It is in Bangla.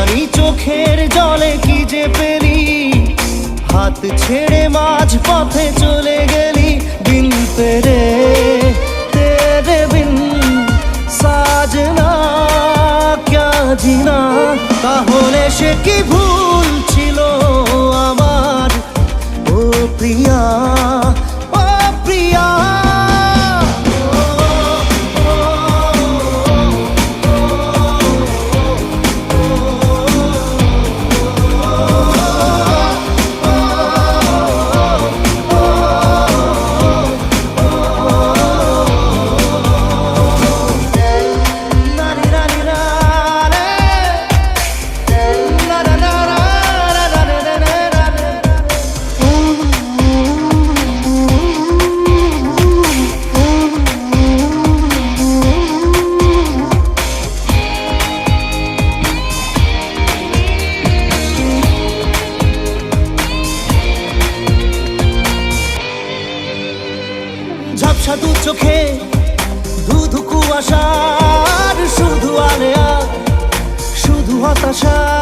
আমি চোখের জলে কি যে পেলি, হাত ছেড়ে মাঝ পথে চলে গেলি। বিন তেরে তেরে বিন সাজনা ক্যা জিনা। তাহলে সে কি ভুল ছিল আমার, ও প্রিয়া ও প্রিয়া। ঝাপসা দু চোখে ধুধু কুয়াশার শুধু আলেয়া, শুধু হতাশা।